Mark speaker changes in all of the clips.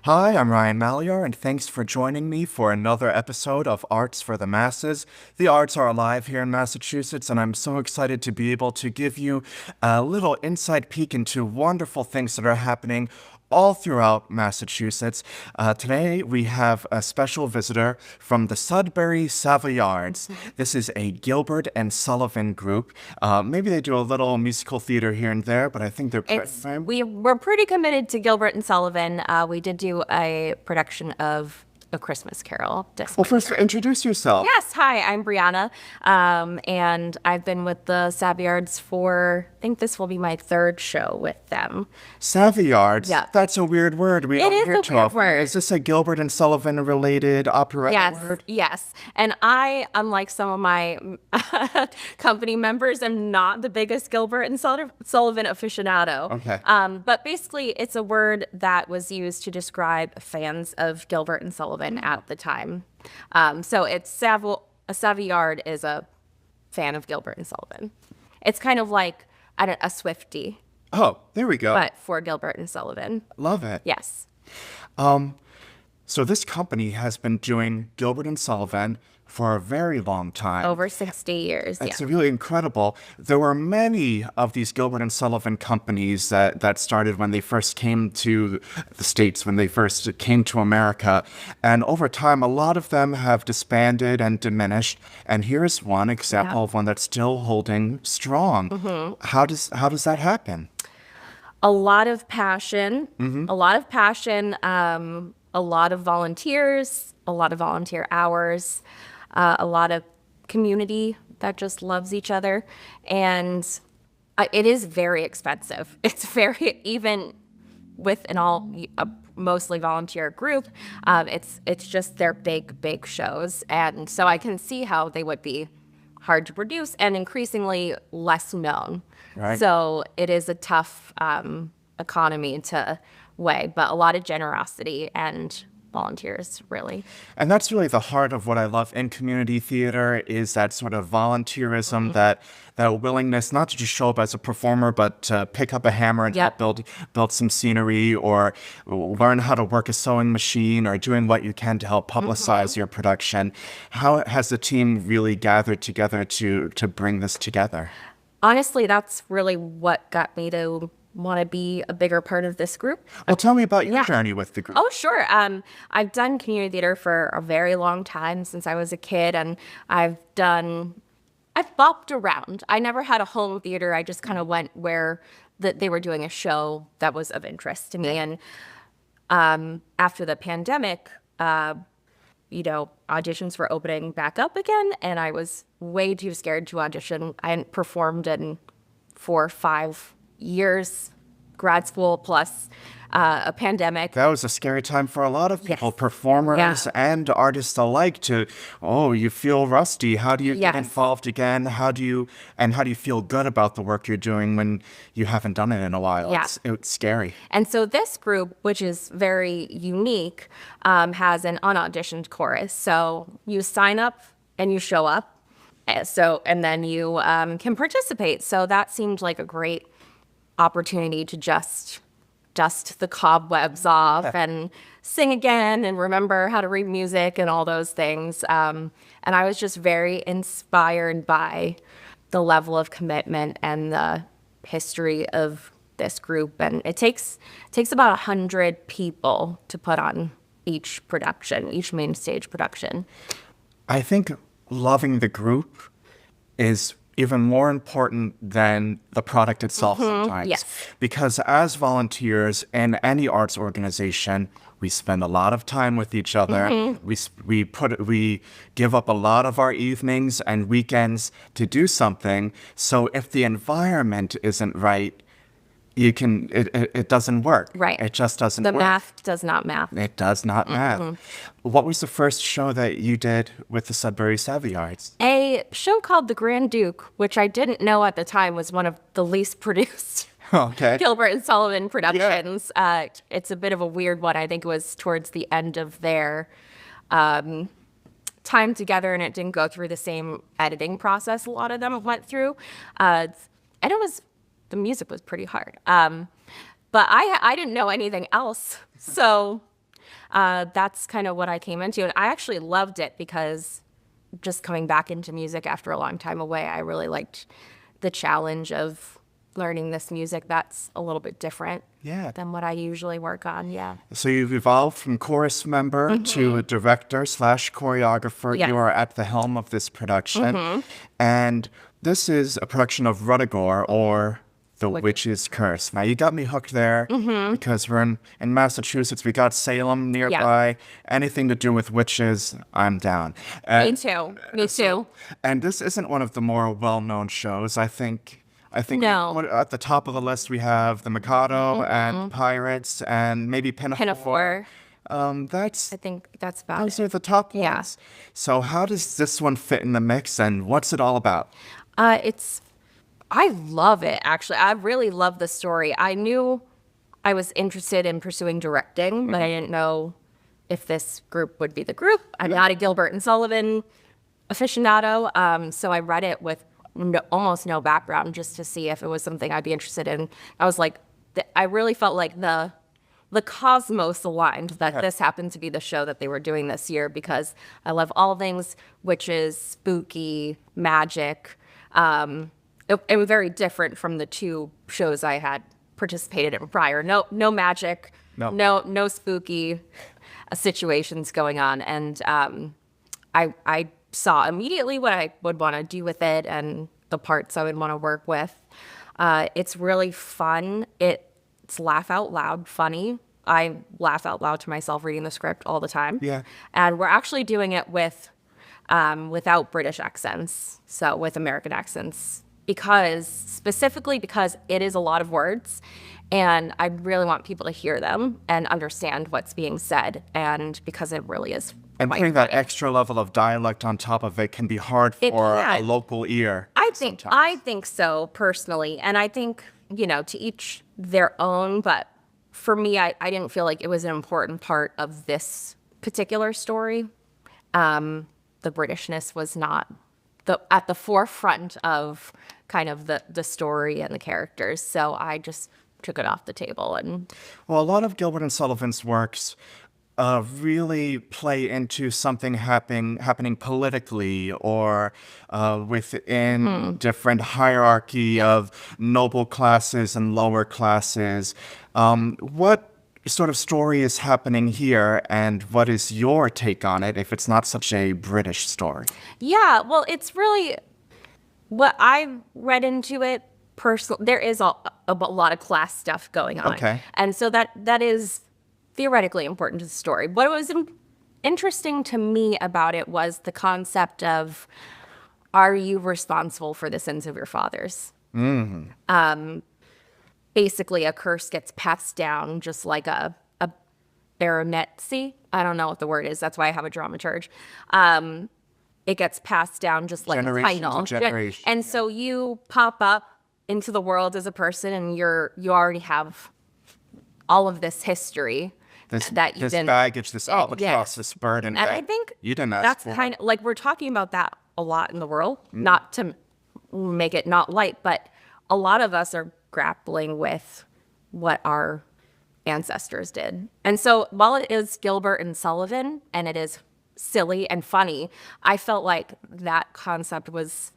Speaker 1: Hi, I'm Ryan Malyar, and thanks for joining me for another episode of Arts for the Masses. The arts are alive here in Massachusetts, and I'm so excited to be able to give you a little inside peek into wonderful things that are happening all throughout Massachusetts. Today, we have a special visitor from the Sudbury Savoyards. This is a Gilbert and Sullivan group. Maybe they do a little musical theater here and there, but I think they're...
Speaker 2: We're pretty committed to Gilbert and Sullivan. We did do a production of A Christmas Carol this
Speaker 1: Well,
Speaker 2: winter.
Speaker 1: first, introduce yourself.
Speaker 2: Yes, hi, I'm Brianna, and I've been with the Savoyards for, I think this will be my third show with them.
Speaker 1: Savoyards?
Speaker 2: Yeah.
Speaker 1: That's a weird word. We
Speaker 2: It
Speaker 1: don't
Speaker 2: is
Speaker 1: hear
Speaker 2: a
Speaker 1: too
Speaker 2: weird
Speaker 1: often.
Speaker 2: word.
Speaker 1: Is this a Gilbert and Sullivan related opera
Speaker 2: Yes,
Speaker 1: word?
Speaker 2: yes. And I, unlike some of my company members, am not the biggest Gilbert and Sullivan aficionado.
Speaker 1: Okay.
Speaker 2: But basically, it's a word that was used to describe fans of Gilbert and Sullivan at the time. So it's a Savoyard is a fan of Gilbert and Sullivan. It's kind of like a Swiftie,
Speaker 1: Oh, there we go.
Speaker 2: but for Gilbert and Sullivan.
Speaker 1: Love it.
Speaker 2: Yes.
Speaker 1: So this company has been doing Gilbert and Sullivan for a very long time.
Speaker 2: Over 60 years.
Speaker 1: It's
Speaker 2: Yeah.
Speaker 1: really incredible. There were many of these Gilbert and Sullivan companies that started when they first came to the States, when they first came to America. And over time, a lot of them have disbanded and diminished. And here's one example of one that's still holding strong.
Speaker 2: Mm-hmm.
Speaker 1: How does that happen?
Speaker 2: A lot of passion, a lot of passion, a lot of volunteers, a lot of volunteer hours, a lot of community that just loves each other. And it is very expensive. It's very, even with a mostly volunteer group, it's just their big shows. And so I can see how they would be hard to produce and increasingly less known.
Speaker 1: Right.
Speaker 2: So it is a tough economy to weigh, but a lot of generosity and volunteers, really.
Speaker 1: And that's really the heart of what I love in community theater is that sort of volunteerism, that willingness not to just show up as a performer, but to pick up a hammer and help build some scenery or learn how to work a sewing machine or doing what you can to help publicize your production. How has the team really gathered together to bring this together?
Speaker 2: Honestly, that's really what got me to want to be a bigger part of this group.
Speaker 1: Well, tell me about your journey with the group.
Speaker 2: Oh, sure. I've done community theater for a very long time, since I was a kid, and I've bopped around. I never had a home theater. I just kind of went where they were doing a show that was of interest to me. And after the pandemic, auditions were opening back up again, and I was way too scared to audition. I hadn't performed in 4 or 5 years, grad school plus a pandemic.
Speaker 1: That was a scary time for a lot of people,
Speaker 2: Yes.
Speaker 1: performers and artists alike. You feel rusty. How do you get
Speaker 2: Yes.
Speaker 1: involved again? How do you feel good about the work you're doing when you haven't done it in a while?
Speaker 2: Yeah.
Speaker 1: It's scary.
Speaker 2: And so this group, which is very unique, has an unauditioned chorus. So you sign up and you show up. And then you can participate. So that seemed like a great opportunity to just dust the cobwebs off and sing again and remember how to read music and all those things. And I was just very inspired by the level of commitment and the history of this group. And it takes about 100 people to put on each main stage production.
Speaker 1: I think loving the group is even more important than the product itself sometimes.
Speaker 2: Yes.
Speaker 1: Because as volunteers in any arts organization, we spend a lot of time with each other. We give up a lot of our evenings and weekends to do something. So if the environment isn't right, it doesn't work.
Speaker 2: Right.
Speaker 1: It just doesn't
Speaker 2: The
Speaker 1: work.
Speaker 2: math does not math.
Speaker 1: It does not math. What was the first show that you did with the Sudbury Savoyards?
Speaker 2: A show called The Grand Duke, which I didn't know at the time was one of the least produced
Speaker 1: Okay.
Speaker 2: Gilbert and Sullivan productions. It's a bit of a weird one. I think it was towards the end of their time together, and it didn't go through the same editing process a lot of them went through. And the music was pretty hard. But I didn't know anything else. So that's kind of what I came into. And I actually loved it because just coming back into music after a long time away, I really liked the challenge of learning this music that's a little bit different than what I usually work on. Yeah.
Speaker 1: So you've evolved from chorus member to a director slash choreographer.
Speaker 2: Yes.
Speaker 1: You are at the helm of this production. And this is a production of Ruddigore, or The Witch's Curse. Now, you got me hooked there because we're in Massachusetts. We got Salem nearby. Anything to do with witches, I'm down.
Speaker 2: Me too. Me too.
Speaker 1: And this isn't one of the more well-known shows. I think
Speaker 2: No.
Speaker 1: at the top of the list we have The Mikado and Pirates and maybe Pinafore.
Speaker 2: I think that's about
Speaker 1: Those
Speaker 2: it.
Speaker 1: are the top
Speaker 2: Yeah.
Speaker 1: ones. So how does this one fit in the mix, and what's it all about?
Speaker 2: I love it, actually. I really love the story. I knew I was interested in pursuing directing, but I didn't know if this group would be the group. I'm not a Gilbert and Sullivan aficionado, so I read it with almost no background just to see if it was something I'd be interested in. I was like, I really felt like the cosmos aligned that this happened to be the show that they were doing this year, because I love all things witches, spooky, magic. It was very different from the two shows I had participated in prior. No magic, no spooky situations going on, and I saw immediately what I would want to do with it and the parts I would want to work with. It's really fun. It's laugh out loud funny. I laugh out loud to myself reading the script all the time.
Speaker 1: Yeah.
Speaker 2: And we're actually doing it without British accents, so with American accents, specifically because it is a lot of words, and I really want people to hear them and understand what's being said, and because it really is.
Speaker 1: And putting that extra level of dialect on top of it can be hard for a local ear.
Speaker 2: I think so personally, and I think, to each their own, but for me, I didn't feel like it was an important part of this particular story. The Britishness was not at the forefront of kind of the story and the characters, so I just took it off the table. And
Speaker 1: Well, a lot of Gilbert and Sullivan's works really play into something happening politically, or within different hierarchy of noble classes and lower classes. What sort of story is happening here, and what is your take on it if it's not such a British story?
Speaker 2: yeah, well, it's really what I read into it personally. There is a lot of class stuff going on, and so that is theoretically important to the story. What was interesting to me about it was the concept of, are you responsible for the sins of your fathers? Basically, a curse gets passed down just like a baronetcy. I don't know what the word is. That's why I have a dramaturge. It gets passed down just like a title. And so you pop up into the world as a person, and you already have all of this history. This
Speaker 1: baggage, this cross, this burden.
Speaker 2: And I think
Speaker 1: you didn't ask
Speaker 2: that's
Speaker 1: for.
Speaker 2: kind of like, we're talking about that a lot in the world, not to make it not light, but a lot of us are grappling with what our ancestors did. And so while it is Gilbert and Sullivan and it is silly and funny, I felt like that concept was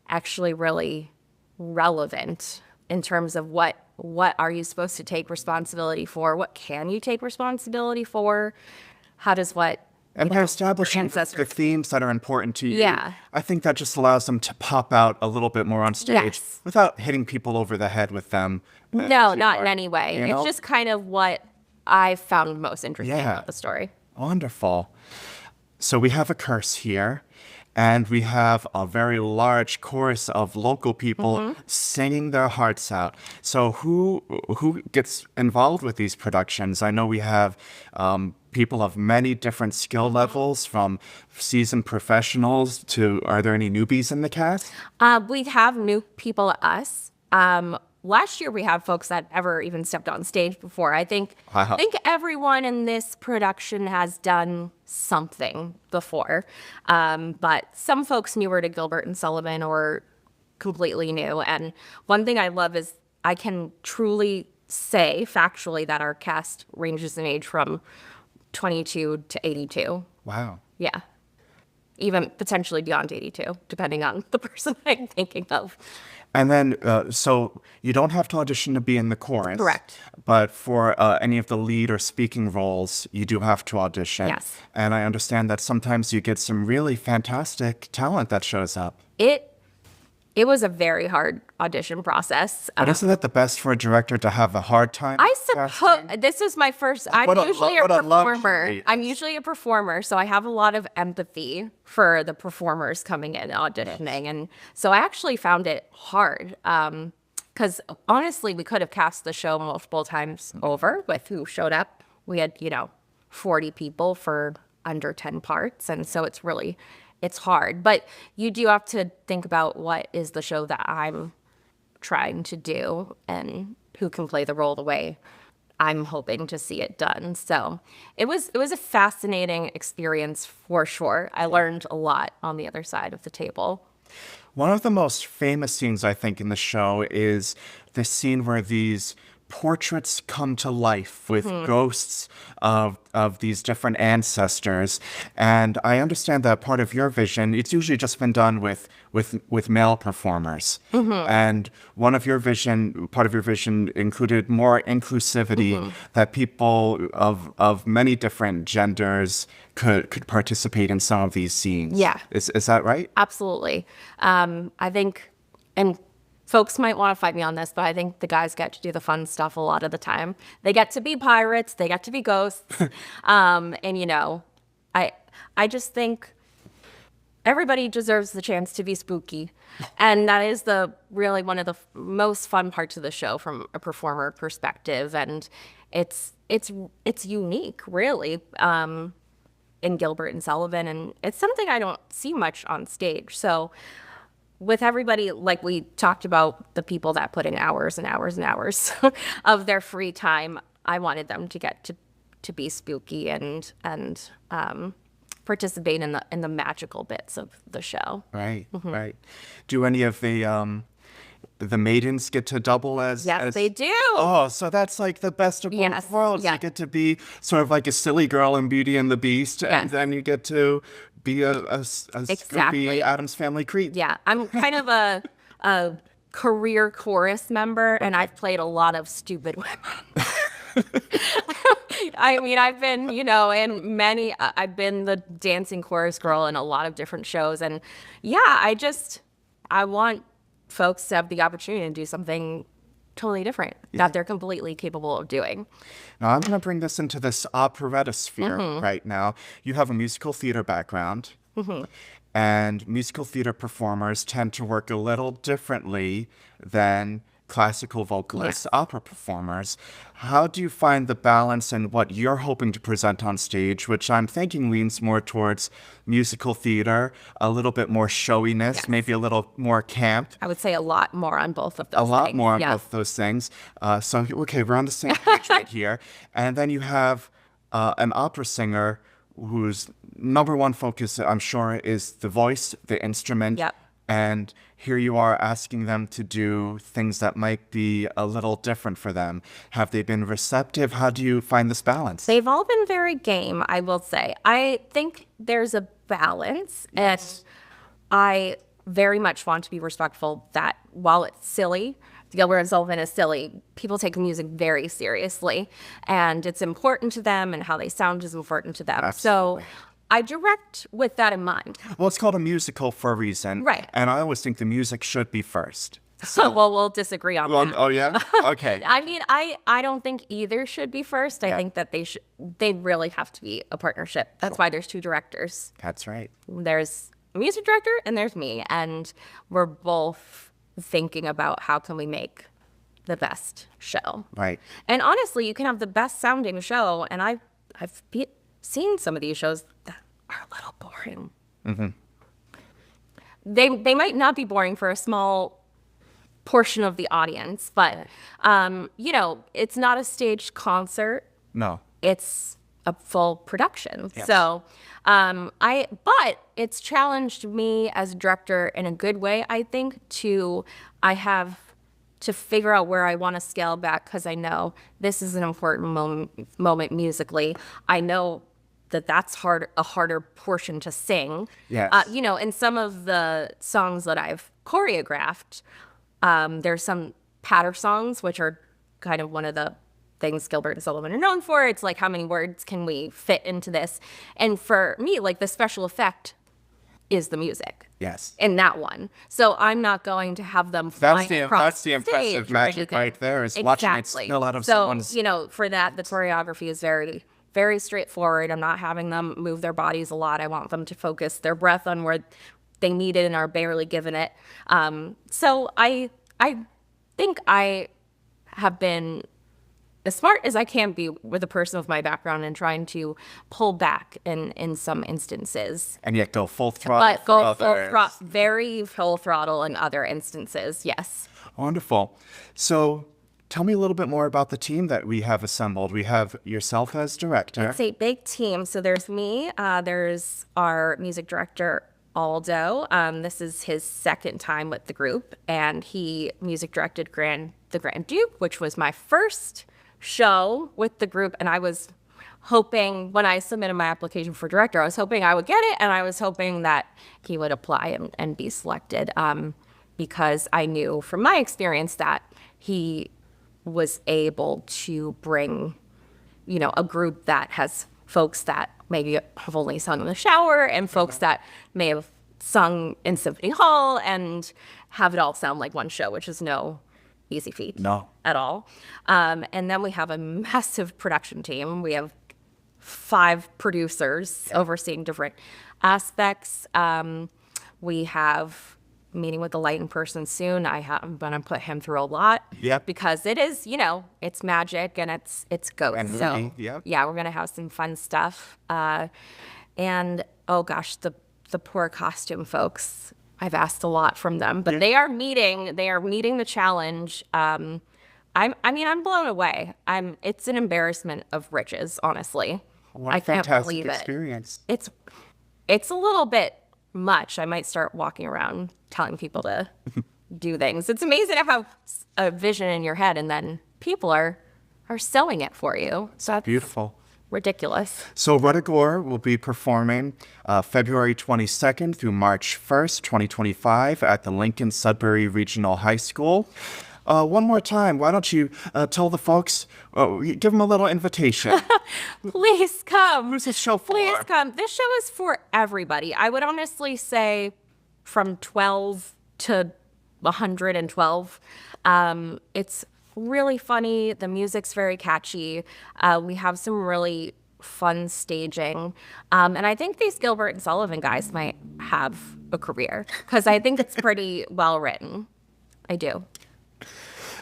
Speaker 2: actually really relevant in terms of what are you supposed to take responsibility for? What can you take responsibility for? How does
Speaker 1: And by establishing the themes that are important to you,
Speaker 2: Yeah.
Speaker 1: I think that just allows them to pop out a little bit more on stage without hitting people over the head with them.
Speaker 2: No, not in any way. It's just kind of what I found most interesting about the story.
Speaker 1: Wonderful. So we have a curse here, and we have a very large chorus of local people singing their hearts out. So who gets involved with these productions? I know we have people of many different skill levels, from seasoned professionals to, are there any newbies in the cast?
Speaker 2: We have new people, us. Last year we had folks that never even stepped on stage before. I think everyone in this production has done something before. But some folks newer to Gilbert and Sullivan or completely new. And one thing I love is I can truly say factually that our cast ranges in age from 22 to 82.
Speaker 1: Wow.
Speaker 2: Yeah. Even potentially beyond 82, depending on the person I'm thinking of.
Speaker 1: And then, so you don't have to audition to be in the chorus.
Speaker 2: Correct.
Speaker 1: But for any of the lead or speaking roles, you do have to audition.
Speaker 2: Yes.
Speaker 1: And I understand that sometimes you get some really fantastic talent that shows up.
Speaker 2: It was a very hard audition process.
Speaker 1: But isn't that the best for a director to have a hard time?
Speaker 2: I suppose this is my first. I'm usually a performer.
Speaker 1: luxury.
Speaker 2: I'm usually a performer, so I have a lot of empathy for the performers coming in auditioning, and so I actually found it hard. Because honestly, we could have cast the show multiple times over with who showed up. We had 40 people for under 10 parts, and so it's hard. But you do have to think about what is the show that I'm trying to do and who can play the role the way I'm hoping to see it done. So it was a fascinating experience for sure. I learned a lot on the other side of the table.
Speaker 1: One of the most famous scenes, I think, in the show is the scene where these portraits come to life with ghosts of these different ancestors. And I understand that part of your vision, it's usually just been done with male performers. And part of your vision included more inclusivity, that people of many different genders could participate in some of these scenes.
Speaker 2: Yeah.
Speaker 1: Is that right?
Speaker 2: Absolutely. I think, and folks might want to fight me on this, but I think the guys get to do the fun stuff a lot of the time. They get to be pirates. They get to be ghosts. And, I just think everybody deserves the chance to be spooky. And that is really one of the most fun parts of the show from a performer perspective. And it's unique, really, in Gilbert and Sullivan. And it's something I don't see much on stage. So with everybody, like we talked about, the people that put in hours and hours and hours of their free time, I wanted them to get to be spooky and participate in the magical bits of the show.
Speaker 1: Right, right. Do any of the maidens get to double as?
Speaker 2: Yes, they do.
Speaker 1: Oh, so that's like the best of both worlds.
Speaker 2: Yeah.
Speaker 1: You get to be sort of like a silly girl in Beauty and the Beast, and then you get to be a spooky Addams Family creep.
Speaker 2: Yeah, I'm kind of a career chorus member, and I've played a lot of stupid women. I mean, I've been, I've been the dancing chorus girl in a lot of different shows. And yeah, I want folks to have the opportunity to do something totally different that they're completely capable of doing.
Speaker 1: Now, I'm going to bring this into this operetta sphere right now. You have a musical theater background, and musical theater performers tend to work a little differently than classical vocalists, opera performers. How do you find the balance in what you're hoping to present on stage, which I'm thinking leans more towards musical theater, a little bit more showiness, maybe a little more camp?
Speaker 2: I would say a lot more on both of those things.
Speaker 1: A lot more on both those things. So, okay, we're on the same page right here. And then you have an opera singer whose number one focus, I'm sure, is the voice, the instrument.
Speaker 2: Yep.
Speaker 1: And here you are asking them to do things that might be a little different for them. Have they been receptive? How do you find this balance?
Speaker 2: They've all been very game, I will say. I think there's a balance, and I very much want to be respectful that while it's silly, Gilbert and Sullivan is silly, people take music very seriously, and it's important to them, and how they sound is important to them.
Speaker 1: Absolutely.
Speaker 2: So I direct with that in mind.
Speaker 1: Well, it's called a musical for a reason.
Speaker 2: Right.
Speaker 1: And I always think the music should be first.
Speaker 2: So, well, we'll disagree on that.
Speaker 1: Oh, yeah? Okay.
Speaker 2: I mean, I don't think either should be first. I think that they really have to be a partnership. That's why there's two directors.
Speaker 1: That's right.
Speaker 2: There's a music director and there's me. And we're both thinking about how can we make the best show.
Speaker 1: Right.
Speaker 2: And honestly, you can have the best sounding show. And I've seen some of these shows that are a little boring. They might not be boring for a small portion of the audience, but it's not a staged concert.
Speaker 1: No.
Speaker 2: It's a full production.
Speaker 1: Yes.
Speaker 2: So but it's challenged me as a director in a good way, I think, I have to figure out where I want to scale back because I know this is an important moment musically. I know that that's a harder portion to sing.
Speaker 1: Yes.
Speaker 2: You know, in some of the songs that I've choreographed, there's some patter songs, which are kind of one of the things Gilbert and Sullivan are known for. It's like, how many words can we fit into this? And for me, like, the special effect is the music.
Speaker 1: Yes.
Speaker 2: In that one. So I'm not going to have them flying
Speaker 1: That's the impressive magic right there, is watching it spill out of someone's...
Speaker 2: So, you know, for that, the choreography is very, very straightforward. I'm not having them move their bodies a lot. I want them to focus their breath on where they need it and are barely given it. So I think I have been as smart as I can be with a person with my background and trying to pull back in some instances.
Speaker 1: And yet go full throttle.
Speaker 2: But go very full throttle in other instances, yes.
Speaker 1: Wonderful. So tell me a little bit more about the team that we have assembled. We have yourself as director.
Speaker 2: It's a big team. So there's me, there's our music director, Aldo. This is his second time with the group, and he music directed the Grand Duke, which was my first show with the group. And I was hoping, when I submitted my application for director, I was hoping I would get it, and I was hoping that he would apply and be selected, because I knew from my experience that he was able to bring, you know, a group that has folks that maybe have only sung in the shower and folks that may have sung in Symphony Hall and have it all sound like one show, which is no easy feat.
Speaker 1: No.
Speaker 2: At all. And then we have a massive production team. We have 5 producers overseeing different aspects. We have a meeting with the lighting person soon. I'm going to put him through a lot.
Speaker 1: Yep.
Speaker 2: Because it is, you know, it's magic and it's ghosts.
Speaker 1: And
Speaker 2: so
Speaker 1: yep.
Speaker 2: yeah, we're going to have some fun stuff. And oh gosh, the poor costume folks. I've asked a lot from them, but they are meeting the challenge. I'm blown away. It's an embarrassment of riches, honestly.
Speaker 1: What
Speaker 2: I
Speaker 1: a
Speaker 2: can't
Speaker 1: fantastic
Speaker 2: believe
Speaker 1: experience.
Speaker 2: It's a little bit much. I might start walking around telling people to do things. It's amazing to have a vision in your head and then people are sewing it for you. So that's
Speaker 1: beautiful.
Speaker 2: Ridiculous.
Speaker 1: So Ruddigore will be performing February 22nd through March 1st, 2025 at the Lincoln Sudbury Regional High School. One more time, why don't you tell the folks, give them a little invitation.
Speaker 2: Please come.
Speaker 1: Who's this show for?
Speaker 2: Please come. This show is for everybody. I would honestly say from 12 to 112. It's really funny. The music's very catchy. We have some really fun staging. And I think these Gilbert and Sullivan guys might have a career because I think it's pretty well written. I do.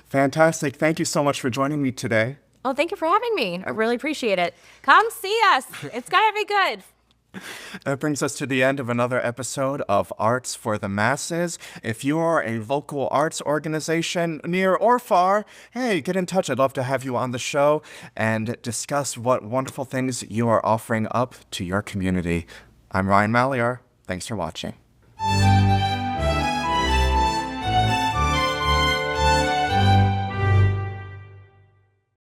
Speaker 1: Fantastic. Thank you so much for joining me today.
Speaker 2: Oh, thank you for having me. I really appreciate it. Come see us. It's going to be good.
Speaker 1: That brings us to the end of another episode of Arts for the Masses. If you are a local arts organization, near or far, hey, get in touch. I'd love to have you on the show and discuss what wonderful things you are offering up to your community. I'm Ryan Malyar. Thanks for watching.